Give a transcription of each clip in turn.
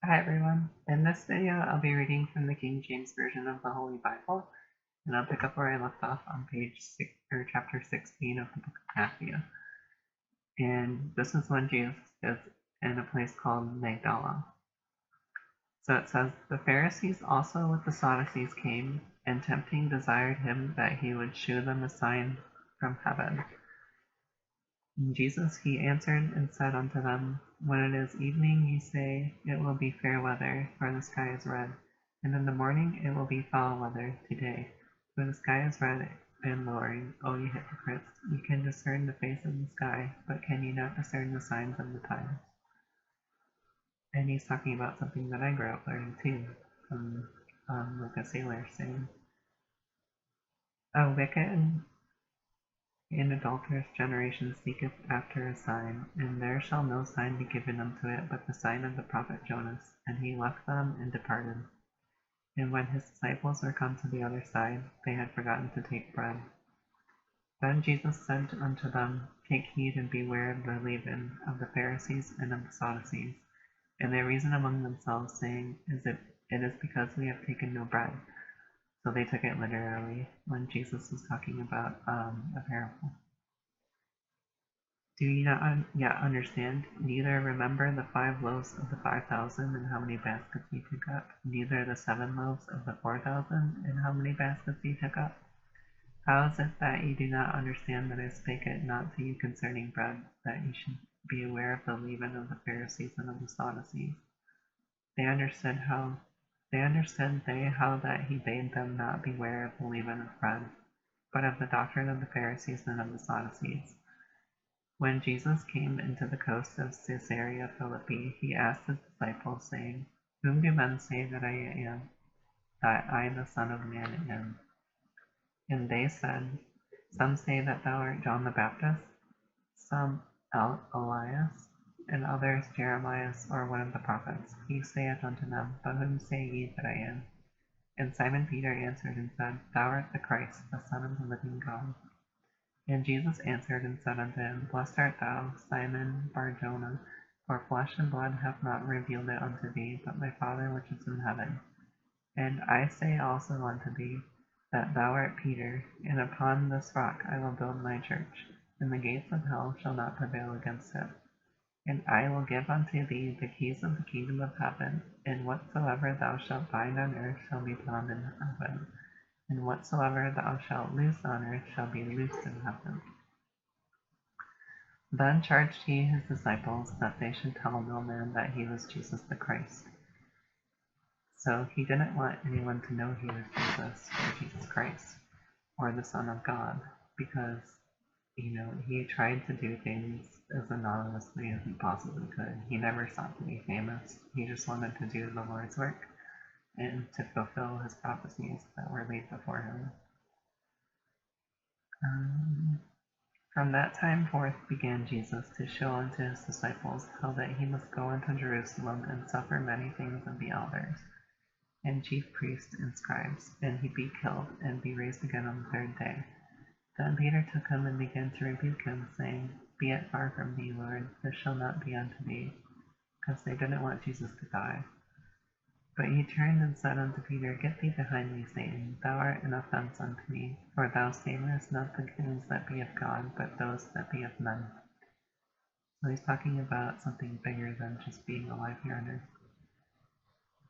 Hi everyone. In this video, I'll be reading from the King James Version of the Holy Bible, and I'll pick up where I left off on page 6, or chapter 16 of the book of Matthew. And this is when Jesus is in a place called Magdala. So it says, "The Pharisees also with the Sadducees came, and tempting desired him that he would shew them a sign from heaven. And Jesus he answered and said unto them, When it is evening, ye say, It will be fair weather, for the sky is red. And in the morning it will be foul weather today, for the sky is red and lowering. O ye hypocrites, ye can discern the face of the sky, but can ye not discern the signs of the times?" And he's talking about something that I grew up learning too, from like a sailor saying, "A wicked and adulterous generation seeketh after a sign, and there shall no sign be given unto it but the sign of the prophet Jonas. And he left them and departed. And when his disciples were come to the other side, they had forgotten to take bread. Then Jesus said unto them, Take heed and beware of the leaven of the Pharisees and of the Sadducees. And they reasoned among themselves, saying, It is because we have taken no bread. So they took it literally when Jesus was talking about a parable. Do ye not yet understand, neither remember the 5 loaves of the 5,000, and how many baskets ye took up, neither the 7 loaves of the 4,000, and how many baskets ye took up? How is it that ye do not understand that I spake it not to you concerning bread, that ye should be aware of the leaven of the Pharisees and of the Sadducees? They understood how that he bade them not beware of the leaven of bread, but of the doctrine of the Pharisees and of the Sadducees. When Jesus came into the coast of Caesarea Philippi, he asked his disciples, saying, Whom do men say that I the Son of Man am? And they said, Some say that thou art John the Baptist, some Elias, and others Jeremias or one of the prophets. He saith unto them, But whom say ye that I am? And Simon Peter answered and said, Thou art the Christ, the Son of the living God. And Jesus answered and said unto him, Blessed art thou, Simon Bar-Jonah, for flesh and blood hath not revealed it unto thee, but my Father which is in heaven. And I say also unto thee, that thou art Peter, and upon this rock I will build my church, and the gates of hell shall not prevail against it. And I will give unto thee the keys of the kingdom of heaven, and whatsoever thou shalt bind on earth shall be bound in heaven, and whatsoever thou shalt loose on earth shall be loosed in heaven. Then charged he his disciples that they should tell no man that he was Jesus the Christ. So he didn't want anyone to know he was Jesus or Jesus Christ or the Son of God, because he tried to do things as anonymously as he possibly could. He never sought to be famous. He just wanted to do the Lord's work and to fulfill his prophecies that were laid before him. From that time forth began Jesus to show unto his disciples how that he must go into Jerusalem and suffer many things of the elders, and chief priests and scribes, and he be killed, and be raised again on the third day. Then Peter took him and began to rebuke him, saying, Be it far from thee, Lord, this shall not be unto thee, because they didn't want Jesus to die. But he turned and said unto Peter, Get thee behind me, Satan, thou art an offense unto me, for thou savourest not the things that be of God, but those that be of men. So he's talking about something bigger than just being alive here on earth.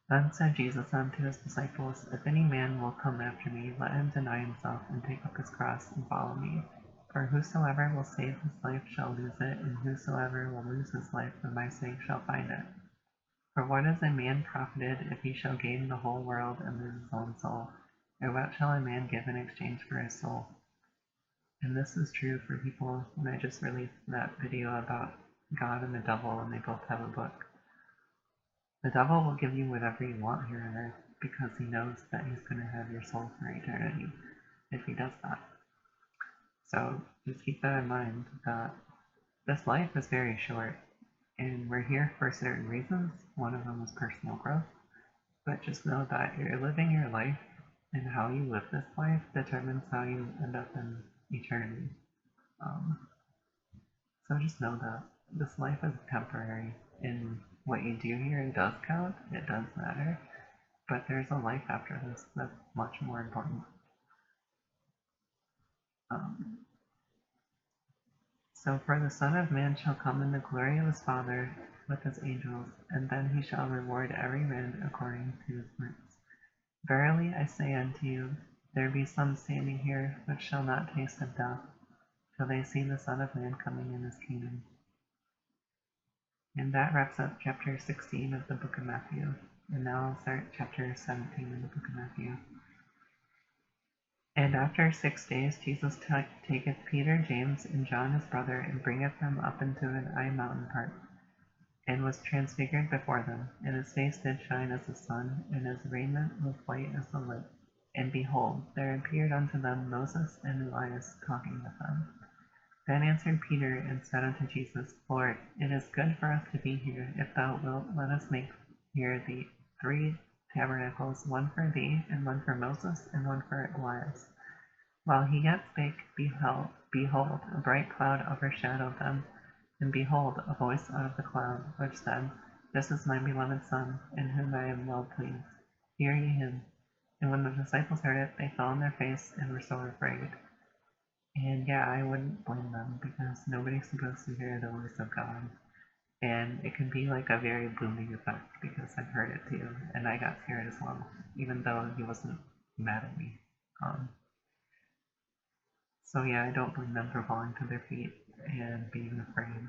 Then said Jesus unto his disciples, If any man will come after me, let him deny himself, and take up his cross, and follow me. For whosoever will save his life shall lose it, and whosoever will lose his life for my sake shall find it. For what is a man profited if he shall gain the whole world and lose his own soul? Or what shall a man give in exchange for his soul? And this is true for people when I just released that video about God and the devil, and they both have a book. The devil will give you whatever you want here on earth because he knows that he's going to have your soul for eternity if he does that. So just keep that in mind, that this life is very short, and we're here for certain reasons. One of them is personal growth. But just know that you're living your life, and how you live this life determines how you end up in eternity. So just know that this life is temporary, and what you do here does count, it does matter, but there's a life after this that's much more important. So for the Son of Man shall come in the glory of his Father with his angels, and then he shall reward every man according to his works. Verily I say unto you, there be some standing here which shall not taste of death, till they see the Son of Man coming in his kingdom. And that wraps up chapter 16 of the book of Matthew. And now I'll start chapter 17 in the book of Matthew. And after 6 days Jesus taketh Peter, James, and John his brother, and bringeth them up into an high mountain part, and was transfigured before them. And his face did shine as the sun, and his raiment was white as the light. And behold, there appeared unto them Moses and Elias talking with them. Then answered Peter and said unto Jesus, Lord, it is good for us to be here. If thou wilt, let us make here the 3 tabernacles, one for thee, and one for Moses, and one for Elias. While he yet spake, behold, a bright cloud overshadowed them. And behold, a voice out of the cloud, which said, This is my beloved Son, in whom I am well pleased. Hear ye him. And when the disciples heard it, they fell on their face and were sore afraid. And yeah, I wouldn't blame them, because nobody's supposed to hear the voice of God. And it can be like a very booming effect, because I've heard it too, and I got scared as well, even though he wasn't mad at me. So yeah, I don't blame them for falling to their feet and being afraid.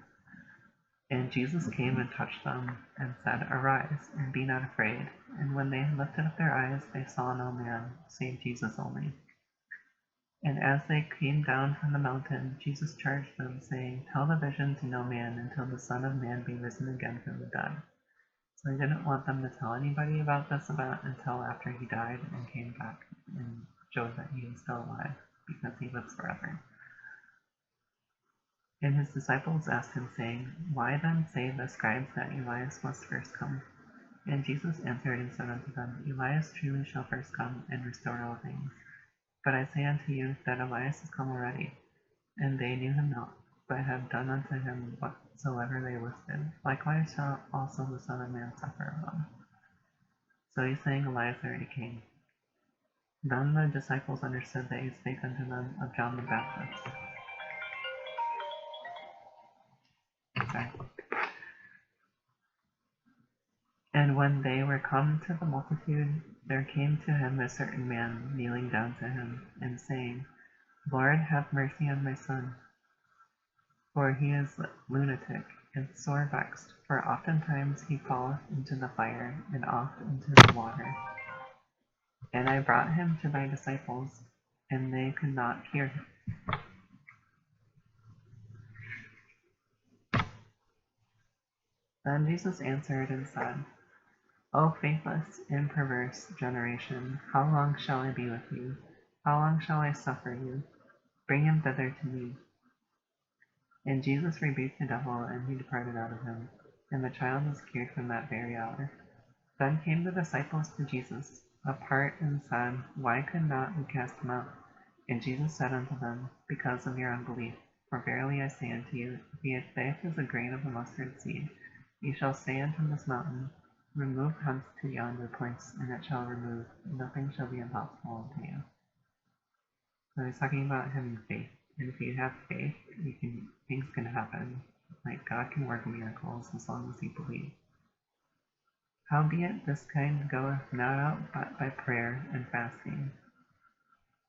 And Jesus came and touched them, and said, Arise, and be not afraid. And when they had lifted up their eyes, they saw no man, save Jesus only. And as they came down from the mountain, Jesus charged them, saying, Tell the vision to no man until the Son of Man be risen again from the dead. So he didn't want them to tell anybody about this event until after he died and came back and showed that he was still alive, because he lives forever. And his disciples asked him, saying, Why then say the scribes that Elias must first come? And Jesus answered and said unto them, Elias truly shall first come and restore all things. But I say unto you that Elias is come already, and they knew him not, but have done unto him whatsoever they listed. Likewise shall also the Son of Man suffer of them. So he's saying Elias already came. Then the disciples understood that he spake unto them of John the Baptist. Sorry. And when they were come to the multitude, there came to him a certain man, kneeling down to him, and saying, Lord, have mercy on my son, for he is lunatic, and sore vexed, for oftentimes he falleth into the fire, and oft into the water. And I brought him to thy disciples, and they could not cure him. Then Jesus answered and said, O faithless and perverse generation, how long shall I be with you? How long shall I suffer you? Bring him thither to me. And Jesus rebuked the devil, and he departed out of him. And the child was cured from that very hour. Then came the disciples to Jesus apart, and said, Why could not we cast him out? And Jesus said unto them, Because of your unbelief. For verily I say unto you, if ye have faith as a grain of a mustard seed, ye shall say unto this mountain, Remove hence to yonder place, and it shall remove, and nothing shall be impossible unto you. So he's talking about having faith. And if you have faith, things can happen. Like God can work miracles as long as you believe. Howbeit this kind goeth not out but by prayer and fasting.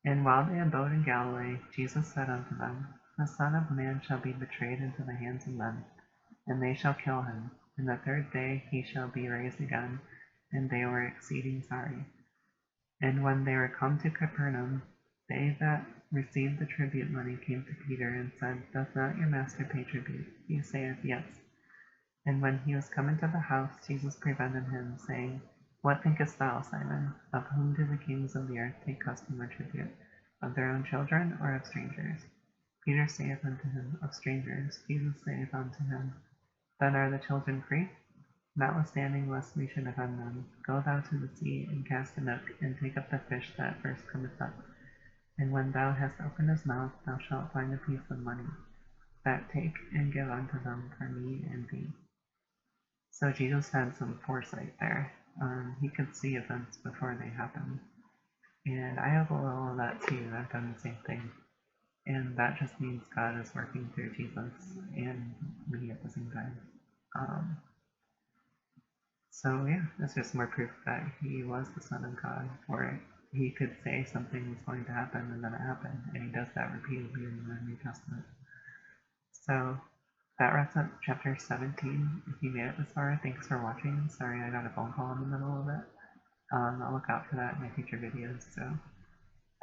And while they abode in Galilee, Jesus said unto them, The Son of Man shall be betrayed into the hands of men, and they shall kill him. And the 3rd day he shall be raised again. And they were exceeding sorry. And when they were come to Capernaum, they that received the tribute money came to Peter, and said, Doth not your master pay tribute? He saith, Yes. And when he was come into the house, Jesus prevented him, saying, What thinkest thou, Simon? Of whom do the kings of the earth take custom or tribute? Of their own children, or of strangers? Peter saith unto him, Of strangers. Jesus saith unto him, Then are the children free? Notwithstanding, lest we should offend them, go thou to the sea, and cast a net, and take up the fish that first cometh up. And when thou hast opened his mouth, thou shalt find a piece of money. That take and give unto them for me and thee. So Jesus had some foresight there. He could see events before they happen. And I have a little of that too. I've done the same thing. And that just means God is working through Jesus and me at the same time. Um, so yeah, it's just more proof that he was the Son of God, or he could say something was going to happen and then it happened, and he does that repeatedly in the New Testament. So that wraps up chapter 17. If you made it this far, thanks for watching. Sorry I got a phone call in the middle of it. I'll look out for that in my future videos. So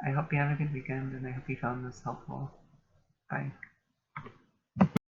I hope you have a good weekend, and I hope you found this helpful. Bye.